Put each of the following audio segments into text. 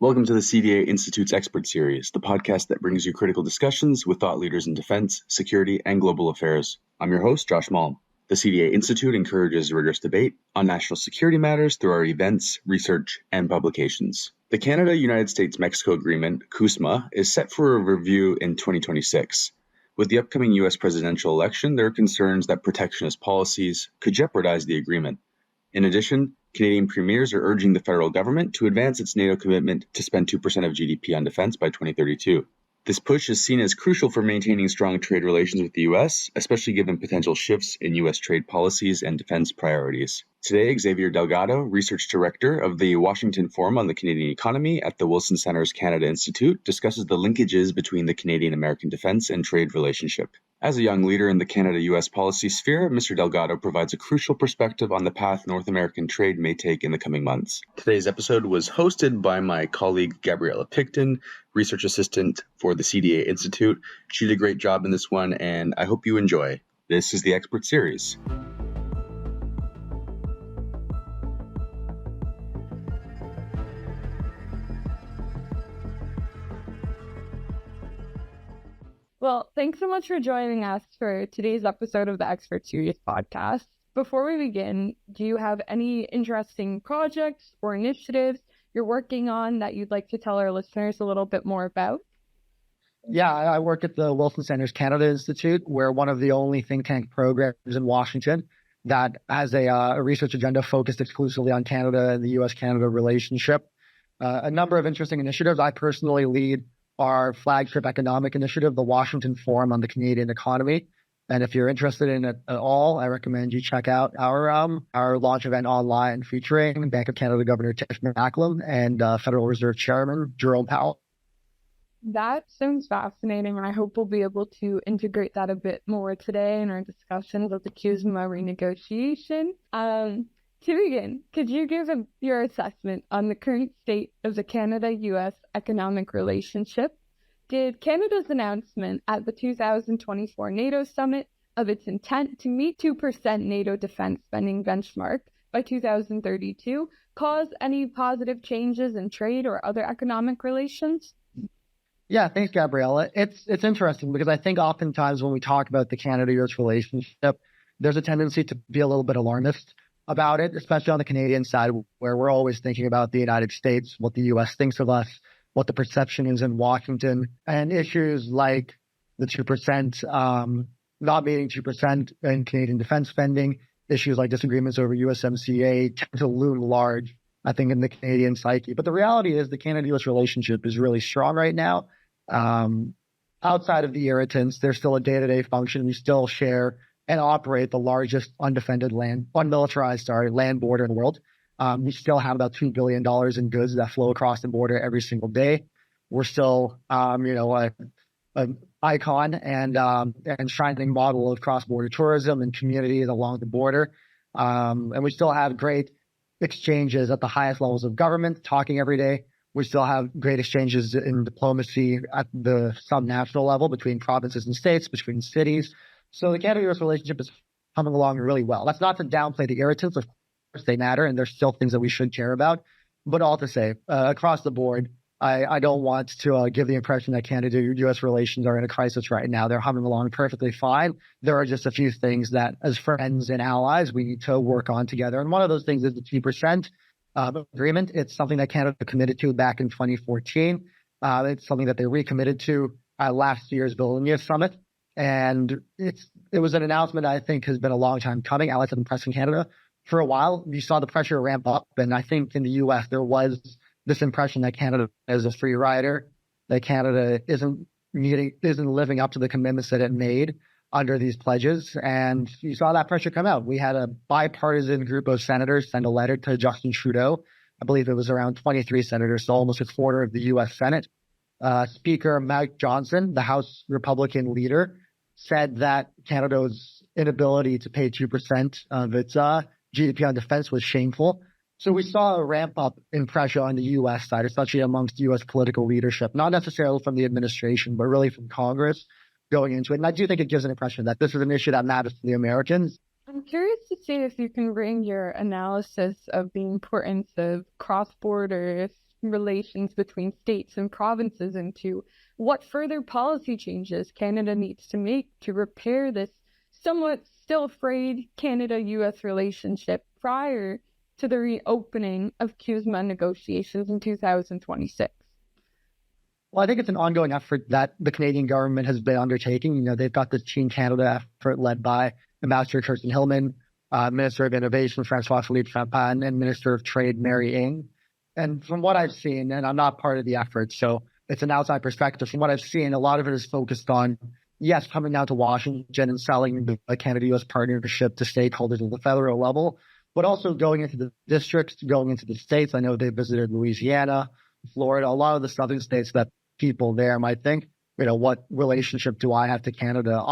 Welcome to the CDA Institute's Expert Series, the podcast that brings you critical discussions with thought leaders in defense, security, and global affairs. I'm your host, Josh Malm. The CDA Institute encourages rigorous debate on national security matters through our events, research, and publications. The Canada-United States-Mexico Agreement, CUSMA, is set for a review in 2026. With the upcoming U.S. presidential election, there are concerns that protectionist policies could jeopardize the agreement. In addition, Canadian premiers are urging the federal government to advance its NATO commitment to spend 2% of GDP on defense by 2032. This push is seen as crucial for maintaining strong trade relations with the U.S., especially given potential shifts in U.S. trade policies and defense priorities. Today, Xavier Delgado, Research Director of the Washington Forum on the Canadian Economy at the Wilson Center's Canada Institute, discusses the linkages between the Canadian-American defense and trade relationship. As a young leader in the Canada-U.S. policy sphere, Mr. Delgado provides a crucial perspective on the path North American trade may take in the coming months. Today's episode was hosted by my colleague Gabriella Picton, research assistant for the CDA Institute. She did a great job in this one, and I hope you enjoy. This is the Expert Series. Well, thanks so much for joining us for today's episode of the Expert Series podcast. Before we begin, do you have any interesting projects or initiatives you're working on that you'd like to tell our listeners a little bit more about? Yeah, I work at the Wilson Center's Canada Institute. We're one of the only think tank programs in Washington that has a research agenda focused exclusively on Canada and the U.S.-Canada relationship. A number of interesting initiatives. I personally lead our flagship economic initiative, the Washington Forum on the Canadian Economy. And if you're interested in it at all, I recommend you check out our launch event online featuring Bank of Canada Governor Tish Macklem and Federal Reserve Chairman Jerome Powell. That sounds fascinating, and I hope we'll be able to integrate that a bit more today in our discussions of the CUSMA renegotiation. To begin, could you give your assessment on the current state of the Canada-U.S. economic relationship? Did Canada's announcement at the 2024 NATO Summit of its intent to meet 2% NATO defense spending benchmark by 2032 cause any positive changes in trade or other economic relations? Yeah, thanks, Gabriella. It's interesting because I think oftentimes when we talk about the Canada-U.S. relationship, there's a tendency to be a little bit alarmist about it, especially on the Canadian side, where we're always thinking about the United States, what the U.S. thinks of us, what the perception is in Washington, and issues like the 2%, not meeting 2% in Canadian defense spending, issues like disagreements over USMCA tend to loom large, I think, in the Canadian psyche. But the reality is the Canada-U.S. relationship is really strong right now. Outside of the irritants, there's still a day-to-day function. We still share and operate the largest unmilitarized land border in the world. We still have about $2 billion in goods that flow across the border every single day. We're still, an icon and shining model of cross-border tourism and communities along the border. And we still have great exchanges at the highest levels of government, talking every day. We still have great exchanges in diplomacy at the subnational level between provinces and states, between cities. So the Canada-U.S. relationship is coming along really well. That's not to downplay the irritants. Of course, they matter, and there's still things that we should care about. But all to say, across the board, I don't want to give the impression that Canada-U.S. relations are in a crisis right now. They're humming along perfectly fine. There are just a few things that, as friends and allies, we need to work on together. And one of those things is the 2% agreement. It's something that Canada committed to back in 2014. It's something that they recommitted to at last year's Vilnius Summit. And it was an announcement I think has been a long time coming. Allies have been pressing Canada for a while. You saw the pressure ramp up. And I think in the U.S., there was this impression that Canada is a free rider, that Canada isn't living up to the commitments that it made under these pledges. And you saw that pressure come out. We had a bipartisan group of senators send a letter to Justin Trudeau. I believe it was around 23 senators, so almost a quarter of the U.S. Senate. Speaker Mike Johnson, the House Republican leader, said that Canada's inability to pay 2% of its GDP on defense was shameful. So we saw a ramp up in pressure on the U.S. side, especially amongst U.S. political leadership, not necessarily from the administration, but really from Congress going into it. And I do think it gives an impression that this is an issue that matters to the Americans. I'm curious to see if you can bring your analysis of the importance of cross-border relations between states and provinces into what further policy changes Canada needs to make to repair this somewhat still frayed Canada-US relationship prior to the reopening of CUSMA negotiations in 2026. Well, I think it's an ongoing effort that the Canadian government has been undertaking. You know, they've got this Team Canada effort led by Ambassador Kirsten Hillman, Minister of Innovation Francois-Philippe Champagne, and Minister of Trade Mary Ng. And from what I've seen, and I'm not part of the effort, so it's an outside perspective. From what I've seen, a lot of it is focused on, yes, coming down to Washington and selling the Canada-US partnership to stakeholders at the federal level, but also going into the districts, going into the states. I know they visited Louisiana, Florida, a lot of the southern states that people there might think, you know, what relationship do I have to Canada?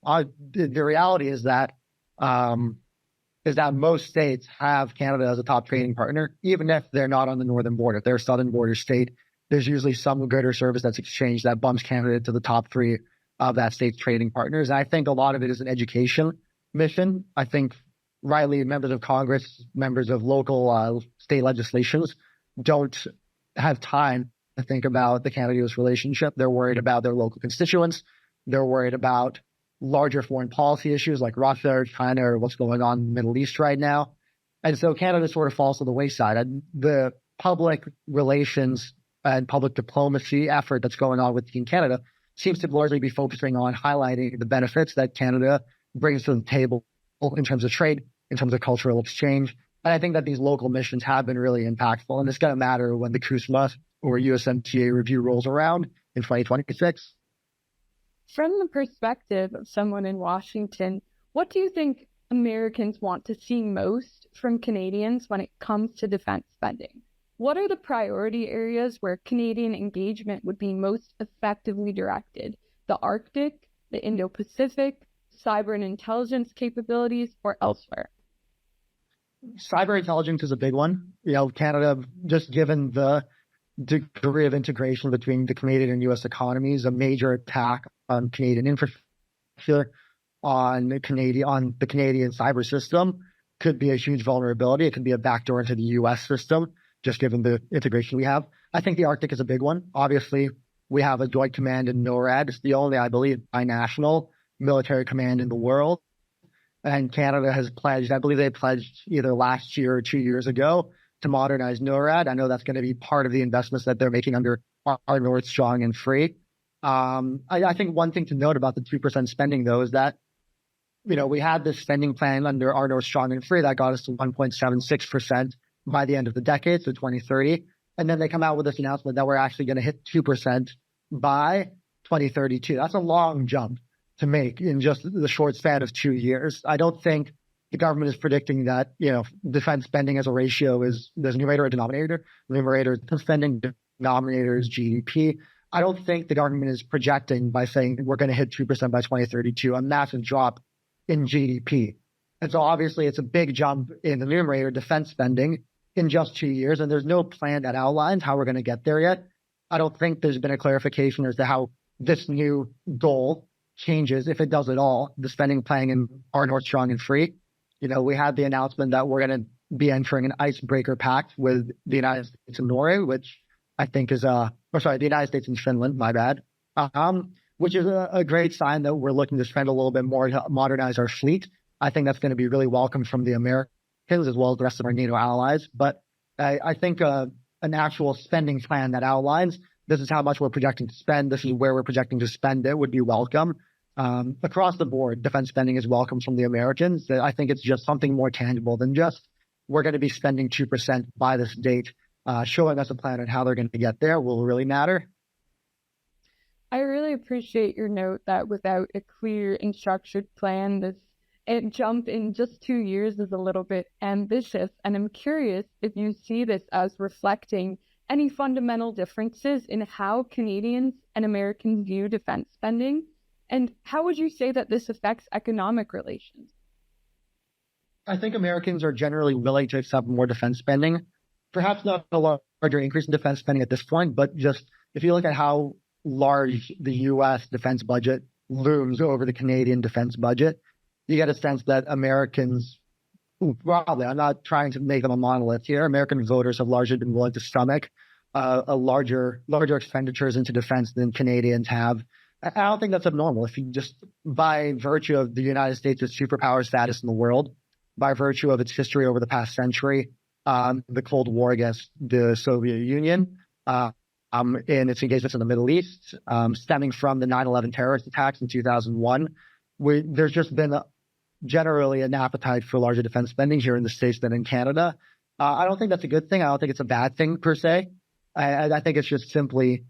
The reality is that most states have Canada as a top trading partner, even if they're not on the northern border. If they're a southern border state, there's usually some good or service that's exchanged that bumps Canada to the top three of that state's trading partners. And I think a lot of it is an education mission. I think rightly members of Congress, members of local state legislations don't have time to think about the Canada-US relationship. They're worried about their local constituents. They're worried about larger foreign policy issues like Russia or China or what's going on in the Middle East right now. And so Canada sort of falls to the wayside. And the public relations and public diplomacy effort that's going on with Team Canada seems to largely be focusing on highlighting the benefits that Canada brings to the table in terms of trade, in terms of cultural exchange. And I think that these local missions have been really impactful. And it's going to matter when the CUSMA or USMCA review rolls around in 2026. From the perspective of someone in Washington, what do you think Americans want to see most from Canadians when it comes to defense spending? What are the priority areas where Canadian engagement would be most effectively directed? The Arctic, the Indo-Pacific, cyber and intelligence capabilities, or elsewhere? Cyber intelligence is a big one. You know, Canada, just given the degree of integration between the Canadian and U.S. economies, a major attack on Canadian infrastructure, on the Canadian cyber system could be a huge vulnerability. It could be a backdoor into the U.S. system, just given the integration we have. I think the Arctic is a big one. Obviously, we have a joint command in NORAD. It's the only, I believe, binational military command in the world. And Canada has pledged, I believe they pledged either last year or 2 years ago, to modernize NORAD. I know that's going to be part of the investments that they're making under our North Strong and Free. I think one thing to note about the 2% spending, though, is that, you know, we had this spending plan under our North Strong and Free that got us to 1.76% by the end of the decade, so 2030. And then they come out with this announcement that we're actually going to hit 2% by 2032. That's a long jump to make in just the short span of 2 years. I don't think the government is predicting that, you know, defense spending as a ratio is, there's a numerator and denominator. Numerator is spending, denominator is GDP. I don't think the government is projecting by saying we're going to hit 2% by 2032, a massive drop in GDP. And so obviously it's a big jump in the numerator, defense spending, in just 2 years. And there's no plan that outlines how we're going to get there yet. I don't think there's been a clarification as to how this new goal changes, if it does at all, the spending plan in our North Strong and Free. You know, we had the announcement that we're going to be entering an icebreaker pact with the United States and Norway, which I think is, the United States and Finland, my bad, which is a great sign that we're looking to spend a little bit more to modernize our fleet. I think that's going to be really welcome from the Americans as well as the rest of our NATO allies. But I think an actual spending plan that outlines this is how much we're projecting to spend, this is where we're projecting to spend it would be welcome. Across the board, defense spending is welcome from the Americans. I think it's just something more tangible than just we're going to be spending 2% by this date. Showing us a plan on how they're going to get there will really matter. I really appreciate your note that without a clear and structured plan, this jump in just 2 years is a little bit ambitious. And I'm curious if you see this as reflecting any fundamental differences in how Canadians and Americans view defense spending. And how would you say that this affects economic relations? I think Americans are generally willing to accept more defense spending. Perhaps not a larger increase in defense spending at this point, but just if you look at how large the U.S. defense budget looms over the Canadian defense budget, you get a sense that Americans, broadly, I'm not trying to make them a monolith here, American voters have largely been willing to stomach a larger expenditures into defense than Canadians have. I don't think that's abnormal. If you just, by virtue of the United States' superpower status in the world, by virtue of its history over the past century, the Cold War against the Soviet Union, in its engagements in the Middle East, stemming from the 9/11 terrorist attacks in 2001, there's just been generally an appetite for larger defense spending here in the States than in Canada. I don't think that's a good thing. I don't think it's a bad thing per se. I think it's just simply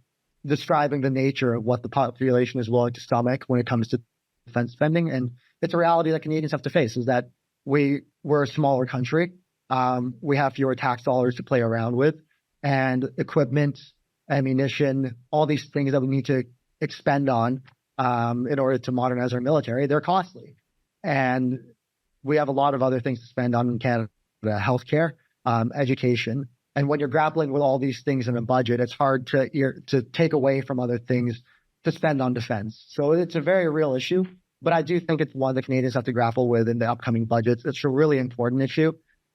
describing the nature of what the population is willing to stomach when it comes to defense spending. And it's a reality that Canadians have to face, is that we're a smaller country. We have fewer tax dollars to play around with, and equipment, ammunition, all these things that we need to expend on in order to modernize our military, they're costly. And we have a lot of other things to spend on in Canada: healthcare, education. And when you're grappling with all these things in a budget, it's hard to take away from other things to spend on defense. So it's a very real issue, but I do think it's one that Canadians have to grapple with in the upcoming budgets. It's a really important issue.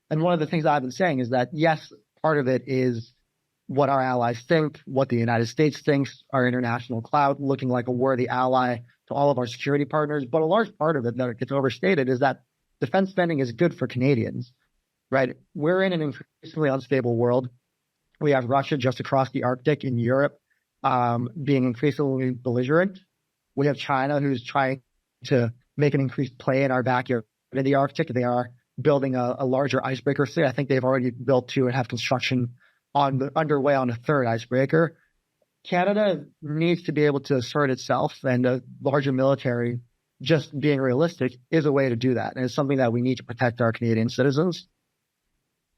And one of the things I've been saying is that, yes, part of it is what our allies think, what the United States thinks, our international clout, looking like a worthy ally to all of our security partners. But a large part of it that gets overstated is that defense spending is good for Canadians, right? We're in an increasingly unstable world. We have Russia just across the Arctic in Europe being increasingly belligerent. We have China, who's trying to make an increased play in our backyard in the Arctic. They are building a larger icebreaker city. I think they've already built two and have construction underway on a third icebreaker. Canada needs to be able to assert itself, and a larger military, just being realistic, is a way to do that. And it's something that we need to protect our Canadian citizens.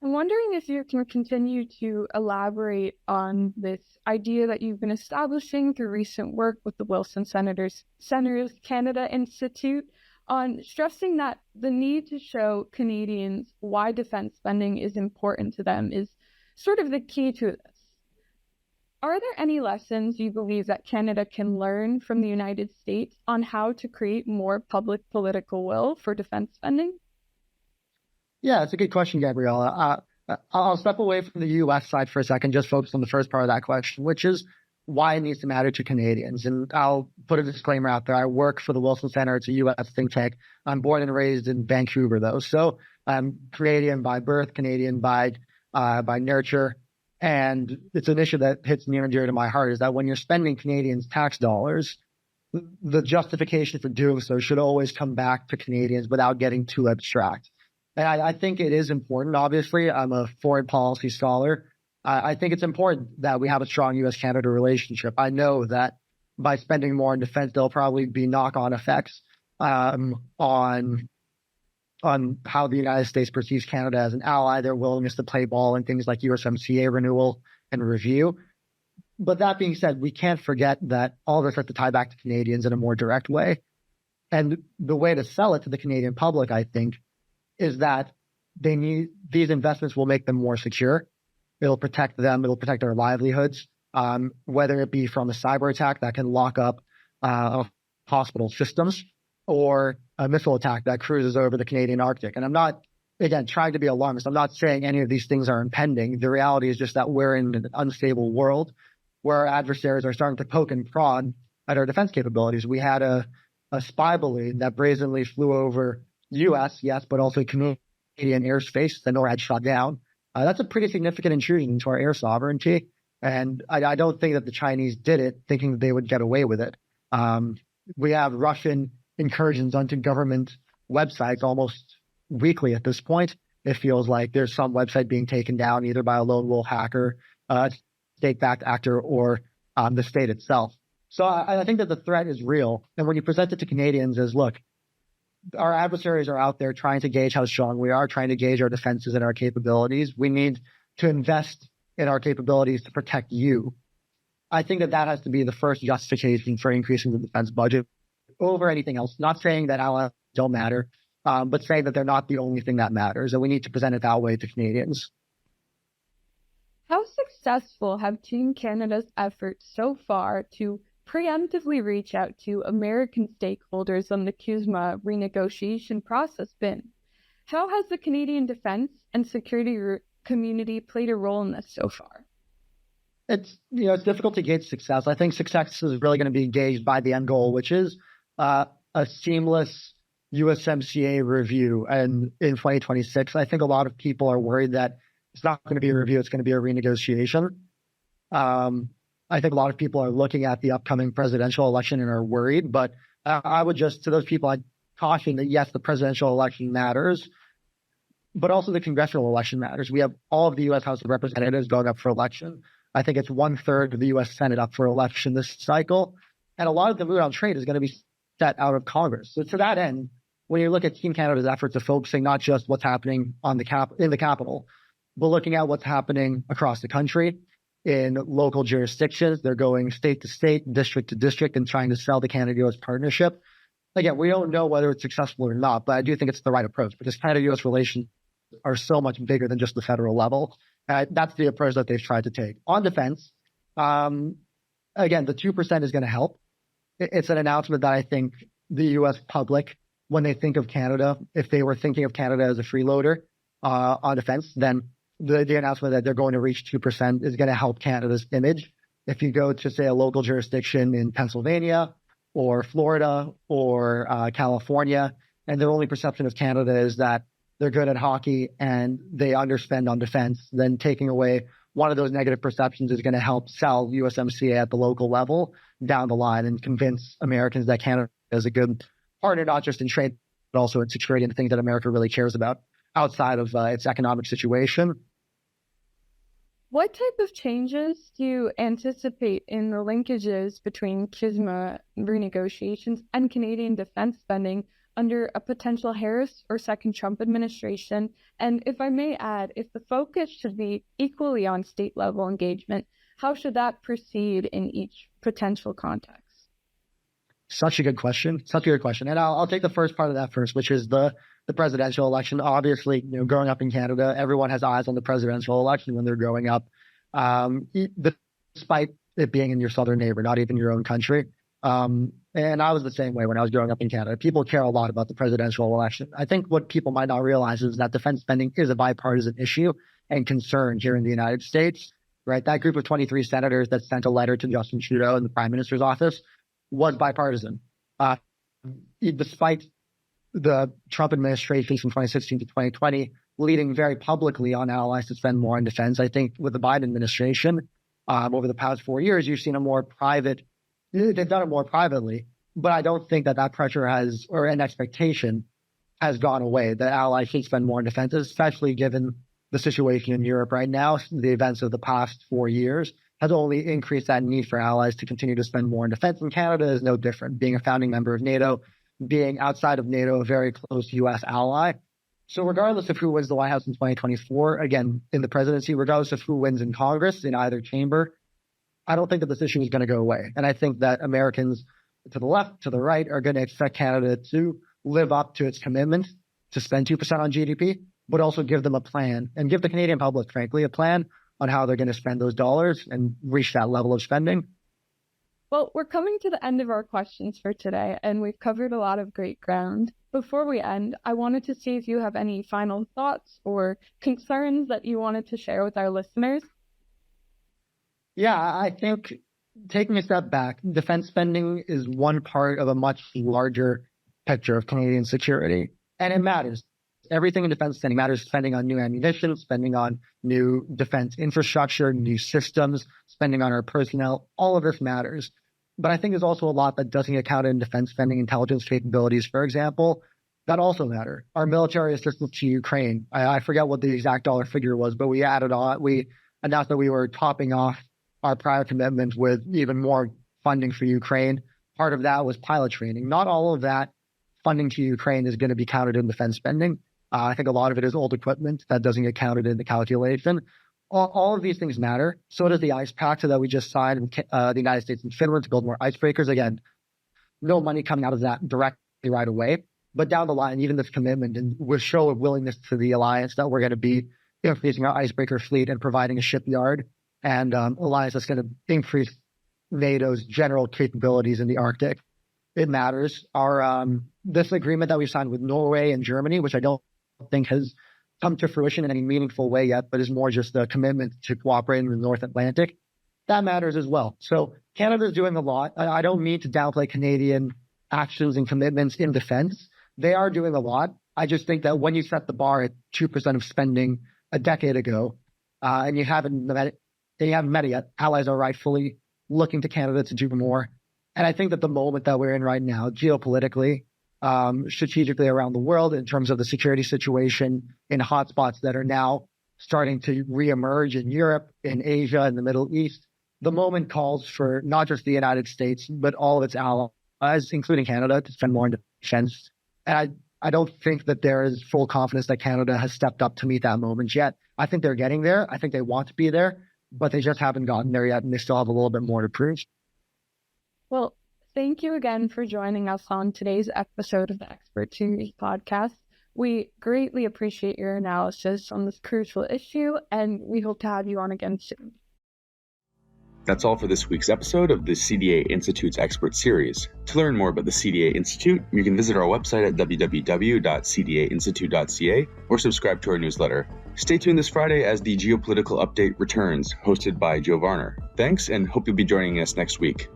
I'm wondering if you can continue to elaborate on this idea that you've been establishing through recent work with the Wilson Centers Canada Institute on stressing that the need to show Canadians why defense spending is important to them is sort of the key to this. Are there any lessons you believe that Canada can learn from the United States on how to create more public political will for defense spending? Yeah, it's a good question, Gabriella. I'll step away from the U.S. side for a second, just focus on the first part of that question, which is why it needs to matter to Canadians. And I'll put a disclaimer out there. I work for the Wilson Center. It's a U.S. think tank. I'm born and raised in Vancouver, though. So I'm Canadian by birth, Canadian by nurture. And it's an issue that hits near and dear to my heart, is that when you're spending Canadians' tax dollars, the justification for doing so should always come back to Canadians without getting too abstract. And I think it is important. Obviously, I'm a foreign policy scholar. I think it's important that we have a strong U.S.-Canada relationship. I know that by spending more on defense, there'll probably be knock-on effects on how the United States perceives Canada as an ally, their willingness to play ball in things like USMCA renewal and review. But that being said, we can't forget that all of this has to tie back to Canadians in a more direct way. And the way to sell it to the Canadian public, I think, is that these investments will make them more secure. It'll protect them. It'll protect their livelihoods, whether it be from a cyber attack that can lock up hospital systems, or a missile attack that cruises over the Canadian Arctic. And I'm not, again, trying to be alarmist. I'm not saying any of these things are impending. The reality is just that we're in an unstable world where our adversaries are starting to poke and prod at our defense capabilities. We had a spy balloon that brazenly flew over U.S., yes, but also Canadian airspace that NORAD shot down. That's a pretty significant intrusion into our air sovereignty. And I don't think that the Chinese did it thinking that they would get away with it. We have Russian incursions onto government websites almost weekly at this point. It feels like there's some website being taken down either by a lone wolf hacker, state-backed actor, or the state itself. So I think that the threat is real. And when you present it to Canadians as, look, our adversaries are out there trying to gauge how strong we are, trying to gauge our defenses and our capabilities. We need to invest in our capabilities to protect you. I think that has to be the first justification for increasing the defense budget over anything else. Not saying that allies don't matter, but saying that they're not the only thing that matters, and we need to present it that way to Canadians. How successful have Team Canada's efforts so far to preemptively reach out to American stakeholders on the CUSMA renegotiation process been? How has the Canadian defense and security community played a role in this so far? It's difficult to gauge success. I think success is really going to be gauged by the end goal, which is a seamless USMCA review. And in 2026, I think a lot of people are worried that it's not going to be a review; it's going to be a renegotiation. I think a lot of people are looking at the upcoming presidential election and are worried. But I would just, to those people, I'd caution that yes, the presidential election matters, but also the congressional election matters. We have all of the U.S. House of Representatives going up for election. I think it's 1/3 of the U.S. Senate up for election this cycle. And a lot of the mood on trade is going to be set out of Congress. So to that end, when you look at Team Canada's efforts of focusing not just what's happening in the Capitol, but looking at what's happening across the country in local jurisdictions, they're going state to state, district to district, and trying to sell the Canada-US partnership. Again, we don't know whether it's successful or not, but I do think it's the right approach because Canada-US relations are so much bigger than just the federal level. That's the approach that they've tried to take. On defense, again, the 2% is going to help. It's an announcement that I think the U.S. public, when they think of Canada, if they were thinking of Canada as a freeloader on defense, then the announcement that they're going to reach 2% is going to help Canada's image. If you go to, say, a local jurisdiction in Pennsylvania or Florida or California, and their only perception of Canada is that they're good at hockey and they underspend on defense, then taking away one of those negative perceptions is going to help sell USMCA at the local level down the line and convince Americans that Canada is a good partner, not just in trade, but also in security and the things that America really cares about outside of its economic situation. What type of changes do you anticipate in the linkages between CUSMA renegotiations and Canadian defense spending under a potential Harris or second Trump administration? And if I may add, if the focus should be equally on state level engagement, how should that proceed in each potential context? Such a good question. And I'll take the first part of that first, which is the presidential election. Obviously, growing up in Canada, everyone has eyes on the presidential election when they're growing up, despite it being in your southern neighbor, not even your own country. And I was the same way when I was growing up in Canada. People care a lot about the presidential election. I think what people might not realize is that defense spending is a bipartisan issue and concern here in the United States, right? That group of 23 senators that sent a letter to Justin Trudeau in the Prime Minister's office was bipartisan. Despite the Trump administration from 2016 to 2020 leading very publicly on allies to spend more on defense, I think with the Biden administration, over the past 4 years, you've seen they've done it more privately, but I don't think that pressure or an expectation has gone away that allies should spend more on defense, especially given the situation in Europe right now. The events of the past 4 years has only increased that need for allies to continue to spend more on defense. And Canada is no different, being a founding member of NATO, being outside of NATO, a very close U.S. ally. So regardless of who wins the White House in 2024, again, in the presidency, regardless of who wins in Congress in either chamber, I don't think that this issue is going to go away. And I think that Americans to the left, to the right, are going to expect Canada to live up to its commitment to spend 2% on GDP, but also give them a plan and give the Canadian public, frankly, a plan on how they're going to spend those dollars and reach that level of spending. Well, we're coming to the end of our questions for today, and we've covered a lot of great ground. Before we end, I wanted to see if you have any final thoughts or concerns that you wanted to share with our listeners. Yeah, I think taking a step back, defense spending is one part of a much larger picture of Canadian security, and it matters. Everything in defense spending matters. Spending on new ammunition, spending on new defense infrastructure, new systems, spending on our personnel, all of this matters. But I think there's also a lot that doesn't get counted in defense spending. Intelligence capabilities, for example, that also matter. Our military assistance to Ukraine, I forget what the exact dollar figure was, but we announced that we were topping off our prior commitment with even more funding for Ukraine. Part of that was pilot training. Not all of that funding to Ukraine is going to be counted in defense spending. I think a lot of it is old equipment that doesn't get counted in the calculation. All of these things matter. So does the ICE Pact that we just signed with the United States and Finland to build more icebreakers. Again, no money coming out of that directly right away. But down the line, even this commitment and with show of willingness to the alliance that we're going to be increasing our icebreaker fleet and providing a shipyard and alliance that's going to increase NATO's general capabilities in the Arctic. It matters. Our this agreement that we've signed with Norway and Germany, which I don't think has come to fruition in any meaningful way yet, but is more just a commitment to cooperate in the North Atlantic. that matters as well. So Canada's doing a lot. I don't mean to downplay Canadian actions and commitments in defense. They are doing a lot. I just think that when you set the bar at 2% of spending a decade ago, and you haven't met it yet, allies are rightfully looking to Canada to do more. And I think that the moment that we're in right now, geopolitically, strategically around the world, in terms of the security situation in hotspots that are now starting to reemerge in Europe, in Asia, in the Middle East, the moment calls for not just the United States, but all of its allies, including Canada, to spend more in defense. And I don't think that there is full confidence that Canada has stepped up to meet that moment yet. I think they're getting there. I think they want to be there, but they just haven't gotten there yet, and they still have a little bit more to prove. Well, thank you again for joining us on today's episode of the Expert Series podcast. We greatly appreciate your analysis on this crucial issue, and we hope to have you on again soon. That's all for this week's episode of the CDA Institute's Expert Series. To learn more about the CDA Institute, you can visit our website at www.cdainstitute.ca or subscribe to our newsletter. Stay tuned this Friday as the Geopolitical Update returns, hosted by Joe Varner. Thanks, and hope you'll be joining us next week.